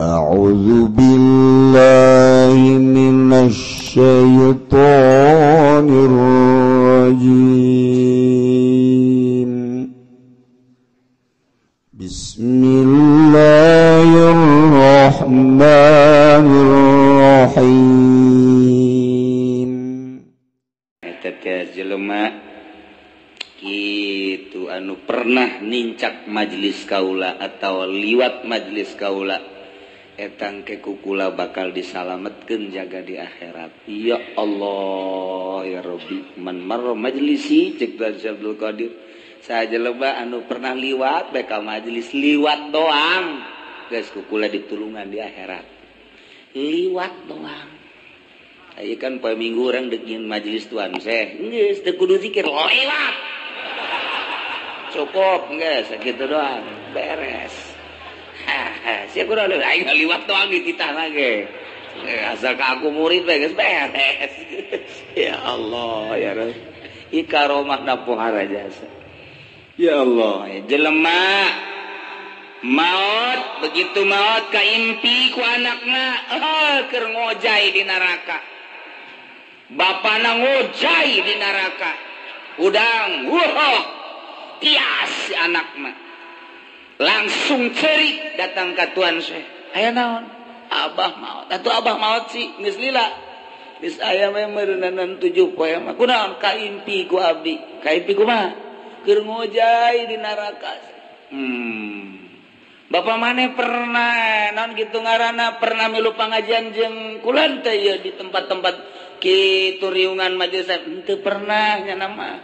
A'udzu billahi minasy syaithanir rajim. Bismillahirrahmanirrahim. Eta teh jelema kitu anu pernah nincak majelis kaula atau liwat majelis kaula eta engke kukula bakal disalametkeun jaga di akhirat. Ya Allah ya Rabbi, man marra majlisi cek Abdul Qadir. Sajelema anu pernah liwat bae ka majelis liwat doang, geus kukula ditulungan di akhirat. Liwat doang. Aya kan poe Minggu urang deukeun majelis tuan Syekh, geus teu kudu zikir lewat. Cukup geus sakitu doang, beres. Sia kurang aing liwat doang di titah ge. Asal ka aku murid we geus beres. Ya Allah ya Rabb. Ikaromah na pohara jasa. Ya Allah, jelema maut begitu maut kaimpi ku anakna keur ngojai di neraka. Bapana ngojai di neraka. Udang tias si anakna. Langsung cerik datang ke Tuan Syekh. Aya naon? Abah maot. Atuh abah maot sih geus lila. Geus aya mah meureunan 7 poe mah. Kunaon kaimpi ku abdi? Kaimpi kumaha? Keur ngojai di neraka. Bapak maneh pernah naon kitu ngaranna pernah milu pangajian jeung kulan teh ya di tempat-tempat kitu riungan majelis teu pernah nya nama.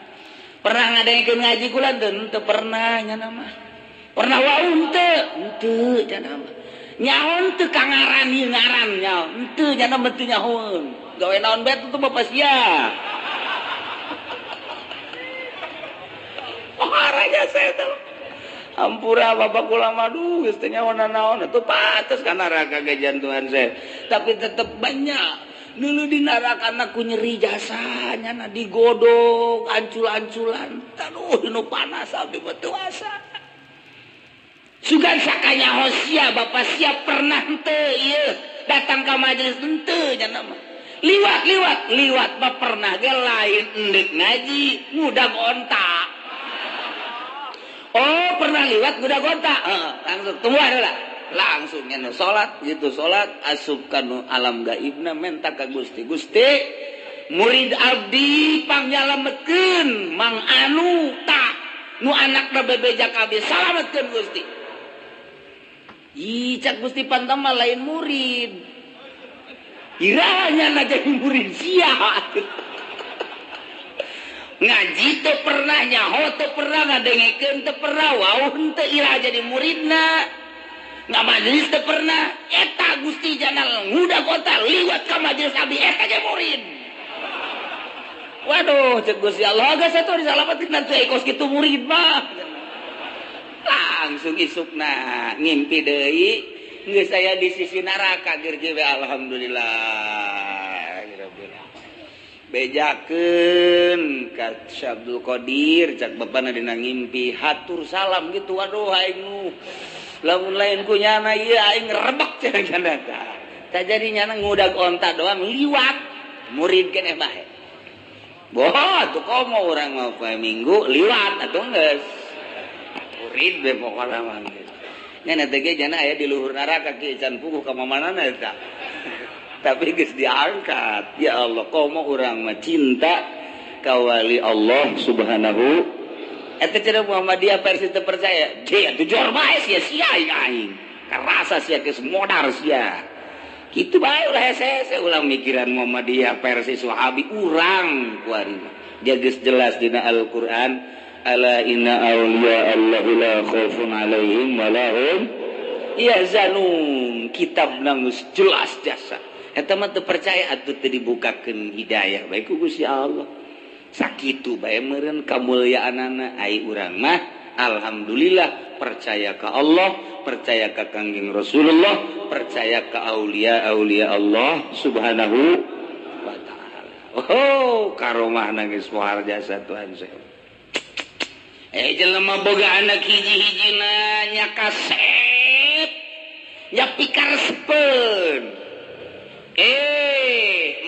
Pernah ngadengkeun ngaji kulan teu pernah nya nama. Pernah waun teu cenah mah. Nyaon teu kangaran ieu ngaran nyaon. Teu cenah mah teu nyahoun. Gawe naon bae tuh Bapak sia. Oh raja saya tuh. Ampura Bapak kula mah duh geus teu nyahoan naon atuh pates ka neraka ge jantuan saya. Tapi tetep banyak. Dulu di neraka ku nyeri jasanya na digodok ancul-anculan. Aduh nu panas abdi mah teu asa. Sugan sakanya hosia Bapak siap pernah henteu ieu datang ka majelis henteu cenah mah. Liwat mah pernah ge lain endek ngaji ngudag ontak. Oh pernah liwat ngudag ontak. Langsung tunggu adalah langsung nya salat gitu salat asup kana alam gaibna menta ka Gusti. Gusti murid abdi pangyalametkeun Mang Anu tak nu anakna bebejak abdi salametkeun Gusti. Ih cak Gusti pantama lain murid. Iranya na jadi murid sia. Ngaji teu pernah nyaho teu pernah ngadengekeun teu pernah wauh teu ira jadi muridna. Nggak majelis teu pernah eta Gusti janal ngudag kota liwat ka majelis abdi eta ge murid. Waduh cek Gusti Allah geus atuh disalametkeun teu ekos kitu murid mah. Langsung isukna ngimpi deui geus aya di sisi neraka gerjewe alhamdulillah. Bejakeun ka Abdul Qadir cak bapana dina ngimpi hatur salam gitu. Waduh aing nu lamun lain ku nyana ieu aing rebek cenah tah. Tah jadi nyana ngudag onta doang liwat murid keneh bae. Boh atuh komo urang mah poe Minggu liwat atuh geus. Murid be pokona mah. Nyana teh ge jana aya di luhur neraka ki can puguh ka mamanana eta. Tapi geus diangkat. Ya Allah, komo urang mah cinta ka wali Allah Subhanahu. Eta cenah Muhammadiyah versi teu percaya. Dia tuh jor bae sia-sia aing. Karasa sia geus modar sia. Kitu bae ulah hese-hese ulang mikiran Muhammadiyah versi Wahabi urang kuari mah. Dia geus jelas dina Al-Qur'an, ala inna awliya Allahi la khaufun alaihim wa lahum yahzanun. Kitabna geus jelas jasa. Eta mah teu percaya atuh teu dibukakeun hidayah bae ku Gusti Allah. Sakitu bae meureun kamulyaanana ai urang mah alhamdulillah percaya ka Allah, percaya ka Kangjeng Rasulullah, percaya ka aulia-aulia Allah Subhanahu wa taala. Oh, karomahna geus pohar jasa Tuhan saya. Jelema boga anak hiji-hijina nya kasep ya pikarespeun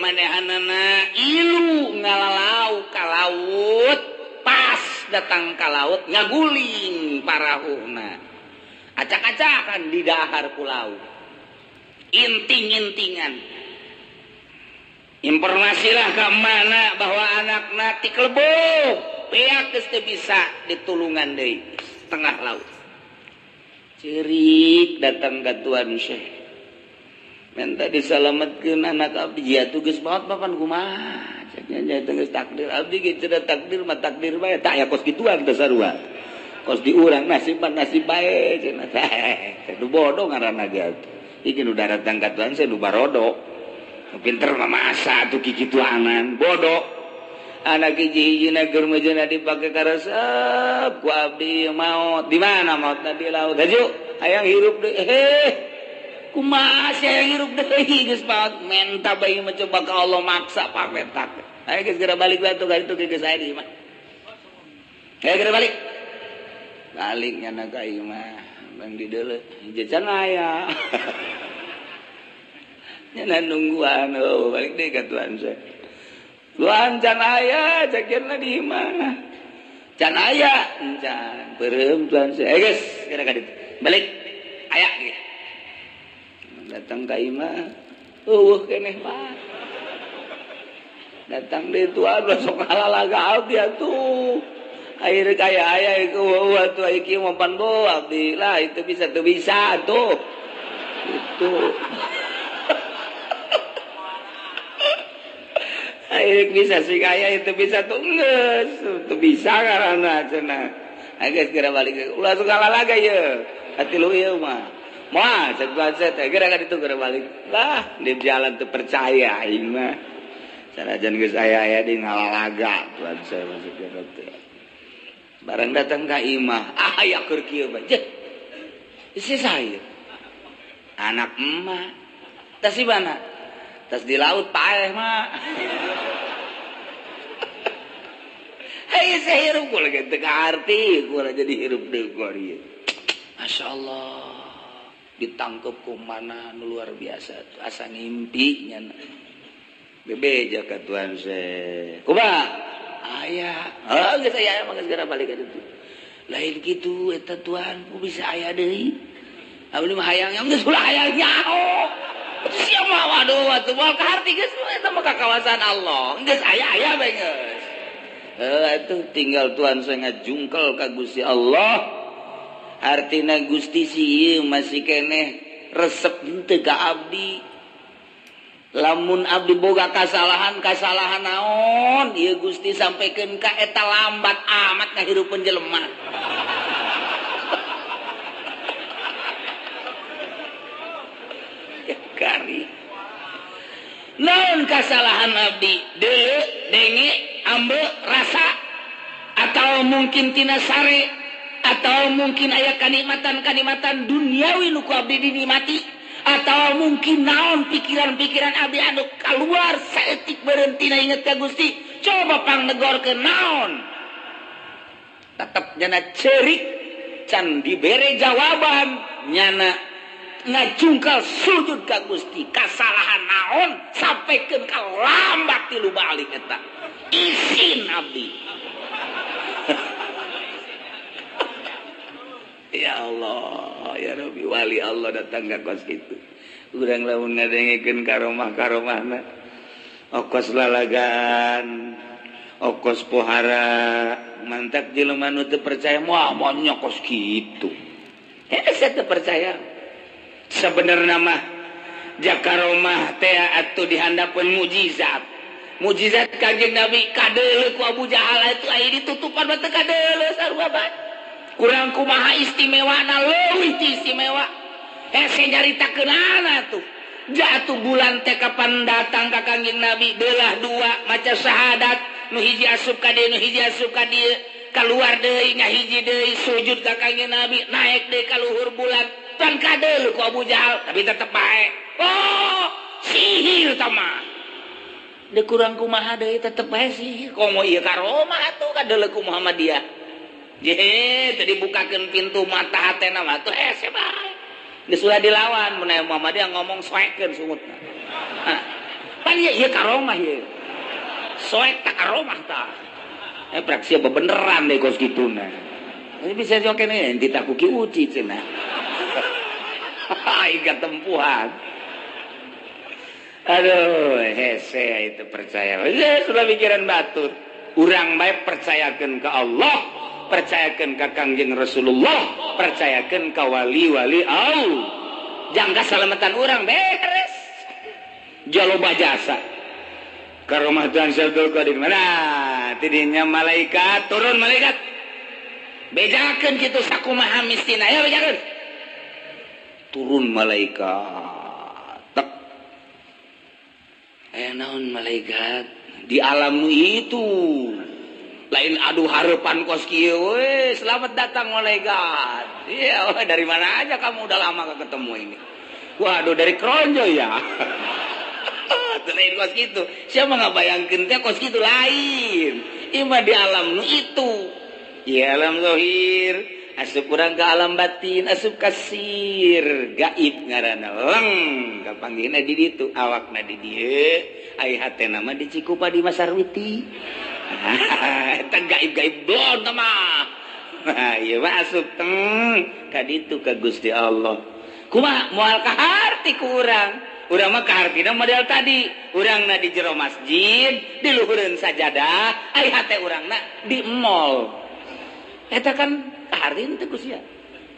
manehanana ilu ngalalau ka laut pas datang ka laut ngaguling parahuna acak-acakan di dahar ku laut inting-intingan informasilah ke mana bahwa anak-anak ti kelebuk peak geus teu bisa ditulungan deui tengah laut cerik datang ka tuan Syekh minta disalametkeun anak abdi jatuh geus baot papan kumaha ceknya geus takdir abdi ge cenah takdir mah takdir bae tak aya kos kituan teh sarua kos di urang nasiban nasib bae cenah teh nu bodoh ngaranna ge iki nu datang ka tuan Syekh nu barodo pinter mah masa tuh kikituanan bodoh anak hiji-hijina keur mejana dipake karesep ku abdi maot di mana maotna di laut haju hayang hirup deui kumaha hayang hirup deui geus maot menta bae mah coba ka Allah maksa pametak aya geus geura balik bae tuh ka ditu geus aya di mah aya geura balik nyana ka ieu mah bang di deuleu jajan aya nyana nungguan balik deui ka tuan Syekh Tuan can aya cekirna di mana? Can aya, can beureum tuan Syekh. Geus, kira ka ditu. Balik aya ge. Datang ka imah. Eueuh keneh mah. Datang deui tuan sok halalaga abdi atuh. Air kaya aya ieu eueuh atuh iki mah pan bo abdi lah itu bisa teu bisa atuh. Itu. Ayo bisa sih kaya itu bisa tuh nges tuh bisa karena cenah agak segera balik ulah segala lagi ya hati lu ya mah setelah segera kan itu segera balik lah di jalan tuh percaya ini mah sanajan geus aya di ngalalaga tuan saya masuk ke teh barang datang ka imah aya keur kieu mah jeh isi saya anak emak tas di mana tas di laut paeh mah hei saya hirup gue lagi tengah arti gue jadi hirup deh gue dia Masya Allah ditangkap ke mana luar biasa tuh asa ngimpi nyana bebeja ke tuan Syekh kumaha aya geus aya mah segera balik ka ditu lain kitu eta tuan ku bisa aya deui abdi mah hayang yang geus ulah hayang nyaho sia mah waduh atuh moal ka harti geus eta mah ka kawasan Allah geus aya bae geus itu tinggal Tuhan saya ngajungkel ka Gusti Allah artina Gusti si masih keneh resep henteu ka abdi lamun abdi boga kasalahan naon ieu Gusti sampaikeun ka eta lambat amat ngahirupeun jelema ya kari naon kasalahan abdi deuleu denge ambe rasa atau mungkin tina sare atau mungkin aya kanikmatan duniawi nu ku abdi dinikmati atau mungkin naon pikiran-pikiran abdi anu kaluar saeutik berhentina inget ka Gusti coba pangnegorkeun naon tetep nyana ceurik can dibere jawaban nyana ngajungkal sujud ka Gusti kasalahan naon sampaikeun ka lambat tilu balik eta izin abdi ya Allah ya Rabbi wali Allah datang ka kos kitu urang lamun ngadengikeun karomah-karomahna okos lalagan okos pohara mantak jelema nu teu percaya moal nyokos kitu saya teu percaya sebenarnya mah jakaromah teh atuh dihandapeun mujizat kanjeng Nabi kadeuleu ku Abu Jahal itu aya ditutupan mah teu kadeuleu sarua bae kurang kumaha istimewana leuwih ti istimewa hese nyaritakeunana tuh jatuh bulan teh kapan datang ka kanjeng Nabi belah dua maca syahadat nu hiji asup ka dieu nu hiji asup ka dieu kaluar deui ngahiji deui sujud ka kanjeng Nabi naik deui ka luhur bulan tan kadeuleu ku Abu Jahal tapi tetep bae oh sihir tah mah de kurang kumaha deui tetep bae sihir komo ieu karomah atuh kadeuleu ku Muhammadiyah je teu dibukakeun pintu mata hatena mah atuh hese bae geus ulah dilawan mun aya Muhammadiyah ngomong soekeun sungutna. Pan ieu karomah ieu. Soek tak karomah tah. Praksi bebeneran deh kos kituna. Ini bisa oke nih, entita kuki uci cenah. Iga tempuhan. Aduh, hese itu percaya. Ya, sudah pikiran batur. Urang bae percayakeun ka Allah, percayakeun ka Kangjeng Rasulullah, percayakeun ka wali-wali Allah. Jangka salamatan urang beres. Jaloba jasa. Karomah Tuhan Syabdul Qadir mana? Tidinya malaikat turun malaikat. Bejakeun kitu sakumaha mistina ya bejakeun. Turun malaikat. Tek. Naon malaikat di alam itu. Lain aduh harapan kos kieu we, selamat datang malaikat. Iya, dari mana aja kamu udah lama gak ketemu ini? Waduh, dari Kronjo ya. Lain kos gitu. Siapa ngabayangkeun teh kos gitu lain. Ima di alam nu itu. Ya alam zahir, asup urang ke alam batin, asup kasir, gaib ngaranna leng kapanggihna di ditu, awakna di dieu, ai hatena mah di Cikupa di Masarwiti. Eta gaib-gaib blon mah. Nah, ieu mah asup ka ditu ka Gusti Allah. Kumaha moal kaharti ku urang. Urang mah kahartina model tadi, urangna di jero masjid, di luhureun sajadah, ai hate urangna di mall. Eta kan kaharti teh Gus ya.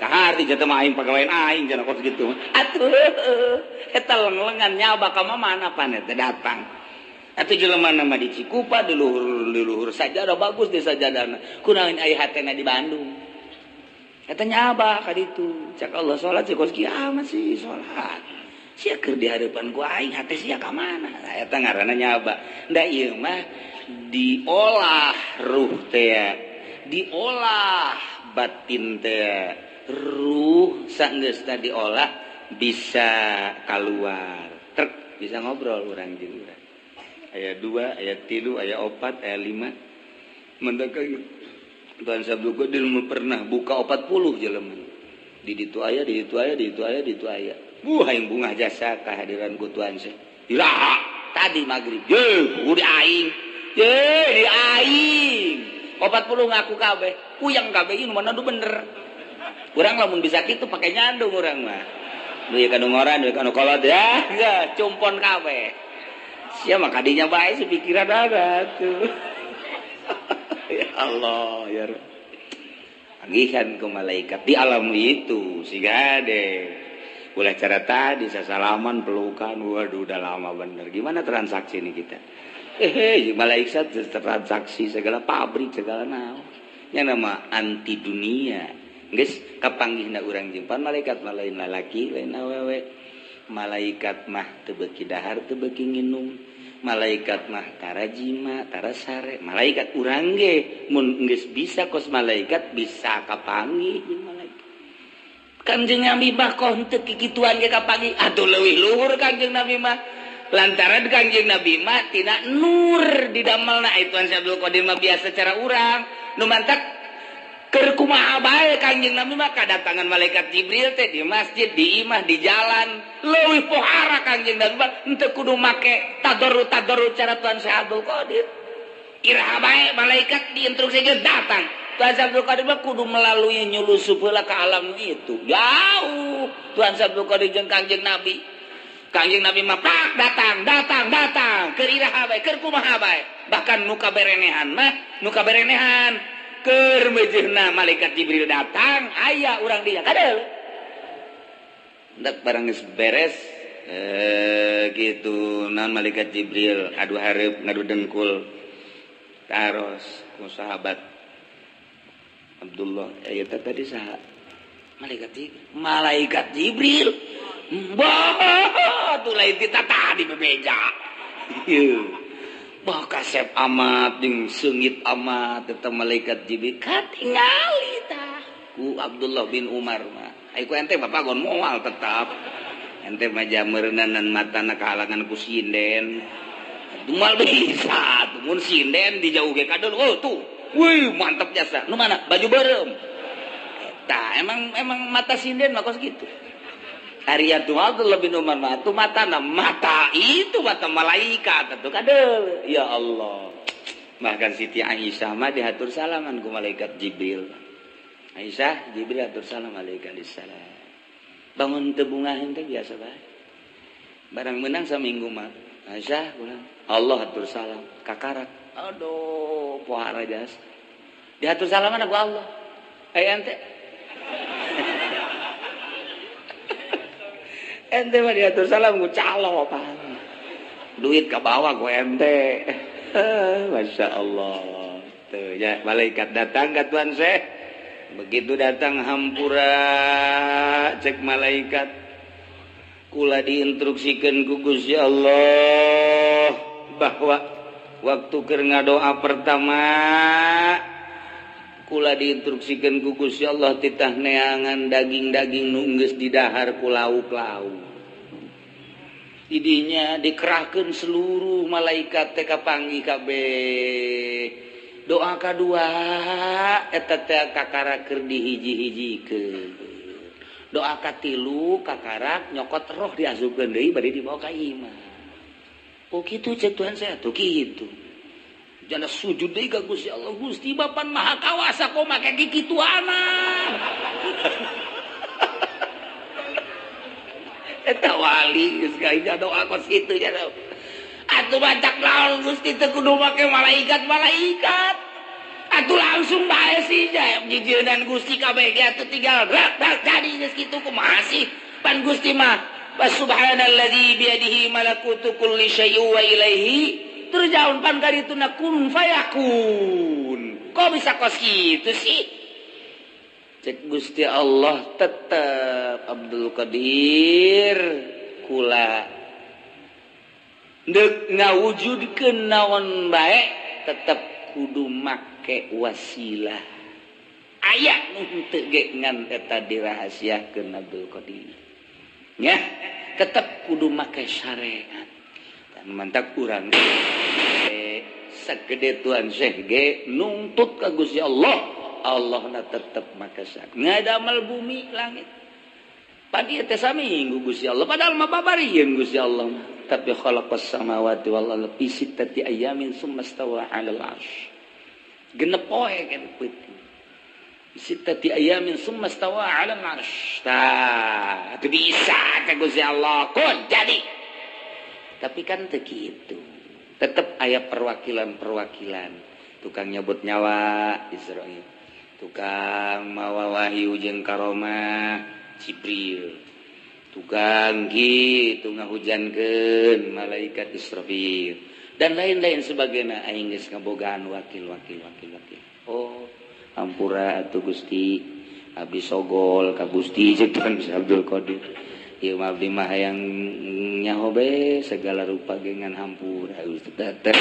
Kaharti jata mah aing pagawean aing cenah kos kitu. Atuh eta leng-lengan nyaba ka mana pan eta datang. Atuh jelema mah di Cikupa di luhur sajadah bagus di sajadahna. Kunaon ai hatena di Bandung. Eta nyaba ka ditu. Cak Allah salat si kos kieu masih salat. Sia keur di hadapan ku aing hate sia ka mana? Nah, eta ngaranna nyaba. Da ieu mah diolah ruh teh, diolah batin teh. Ruh saenggeus teh diolah bisa keluar. Trek bisa ngobrol urang jeung urang. Aya 2, aya 3, aya 4, aya 5. Mendak Tuhan Sabdu Qadir pernah buka 40 jelema. Di ditu aya, di ditu aya, di ditu aya, di ditu aya. Hayang bunga jasa kehadiran ku Tuhan saya. Iraha tadi magrib. Ye, kudu aing. Ye, di aing. 40 ngaku kabeh. Kuyang kabeh ieu mana nu bener. Urang lamun bisa kitu pake nyandung urang mah. Nu ieu kanu ngoran, nu kanu kolot ya, cumpon kabeh. Sia mah kadinya bae sepikiran ada tuh. Ya Allah, ya Rabb. Pagihan ke malaikat di alam itu si gade. Boleh cara tadi salaman pelukan, waduh udah lama bener. Gimana transaksi ini kita? Malaikat transaksi segala pabrik segala naon. Yang nama anti dunia. Geus kapanggihna urang jempan malaikat lain lalaki lain awewe. Malaikat mah teu beuki dahar teu beuki nginum. Malaikat mah tara jima tara sare. Malaikat urang ge mun geus bisa kos malaikat bisa kapanggih jeung malaikat. Kanjeng Nabi mah kok henteu kikituan ge kapanggih. Atuh leuwih luhur Kanjeng Nabi mah. Lantaran Kanjeng Nabi mah tina nur didamelna Tuhan Syabdul Qadir mah biasa cara urang. Nu mantak keur kumaha bae Kanjeng Nabi mah kadatangan malaikat Jibril teh di masjid, di imah, di jalan. Leuwih pohara Kanjeng Nabi mah henteu kudu make tadarrut cara Tuhan Syabdul Qadir. Iraha bae malaikat diinstruksikeun datang. Tuhan Syabdul Qadir mah kudu melalui nyulusup heula ka alam itu. Jauh Tuhan Syabdul Qadir jeung Kanjeng Nabi. Kanjeng Nabi mah pak datang. Keur iraha bae, keur kumaha bae. Bahkan nu kaberenehan keur meujeunna malaikat Jibril datang, aya urang dinya. Kadeu. Hendak barang geus beres gitu naon malaikat Jibril adu hareup ngadu dengkul. Taros ku sahabat Abdullah eta tadi saha? Malaikat Jibril. Bah, tuh lain tita tadi bebeja. Bah kasep amat jeung seungit amat eta malaikat Jibril katingali tah ku Abdullah bin Umar mah. Ai ku ente bapak gon moal tetap. Ente mah jameureunan matana kahalangan ku sinden. Dumal bisa, tuh mun sinden dijauh ge kadul. Oh tuh. Wih, mantap jasa. Nu mana? Baju beureum. Eta emang mata sinden mah kos gitu. Ariatu lebih numan matu mata itu mata malaikat atuh kadeu ya Allah. Bahkan Siti Aisyah mah diatur salaman ku malaikat Jibril. Aisyah Jibril atur salam alaikalissalam. Bangun teu bungaheun teh biasa bae. Barang menang saminggu mah Aisyah ulang Allah atur salam kakarak. Aduh pohara jas. Diatur salaman ku Allah. Ente ente mah diatur salam ku calo pan. Duit ka bawah ku ente. Masya Allah. Tuh ya malaikat datang ke Tuan Syekh. Begitu datang hampura cek malaikat. Kula diinstruksikan ku Gusti Allah bahwa waktu keur ngadoa pertama kula diinstruksikan ku Gusti Allah titah neangan daging-daging nu geus didahar ku lauk-lauk. Didinya dikerahkan seluruh malaikat teh kapanggi kabeh. Doa kadua eta teh kakara keur dihiji-hijikeun. Doa katilu kakarak nyokot roh diasupkeun deui bari dibawa ka imam. Oh kitu cek Tuhan saya tuh kitu. Jana sujud deui ka Gusti Allah. Gusti Bapa Maha Kawasa kok make kikituana. Eta wali geus gaida doa kos kitu nya. Atuh bacak naon Gusti teu kudu make malaikat. Atuh langsung bae sih ja jijeunan Gusti kabeh ge atuh tinggal rak jadi geus kitu kumaha sih pan Gusti mah subhanalladzi biyadihi malakutu kulli syai'in wa ilaihi turja'un pan karituna kun fayakun. Kok bisa kos kitu sih? Cek Gusti Allah tetep Abdul Qadir kula deuk ngawujudkeun naon bae tetep kudu make wasilah. Aya nu henteu ge ngan eta dirahasiakeun Abdul Qadir. Nya tetep kudu make syariat. Dan mantap urang sagede Tuan Syekh ge nuntut ka Gusti Allah. Allah na tetep make syariat. Ngadamel bumi langit. Padi teh saminggu Gusti Allah padahal mah babarieun Gusti Allah. Tapi khalaqas samawati wal ardi fi sittati ayamin tsumma stawa 'alal 'arsy. Genep poe kan peuting. Sittati ayamin tsumma stawa 'alal 'arsy. Tah, itu bisa ka Gusti Allah kun jadi. Tapi kan teu kitu. Tetep aya perwakilan-perwakilan. Tukang nyebut nyawa Israil. Tukang mawa wahyu jeung karomah Jibril. Tukang gitu ngahujankeun malaikat Israfil dan lain-lain sebagainya aing geus ngabogaan wakil. Oh, hampura atuh Gusti abdi sogol ka Gusti cek Tuan Abdul Qadir. Ieu mah abdi mah hayang nyaho be segala rupa gengan hampura Gusti tetep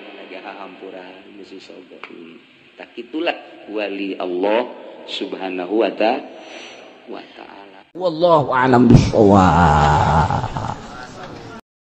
menaga hampura Gusti sogol. Tak itulah wali Allah Subhanahu wa ta'ala. Wallahu a'lam bishawab.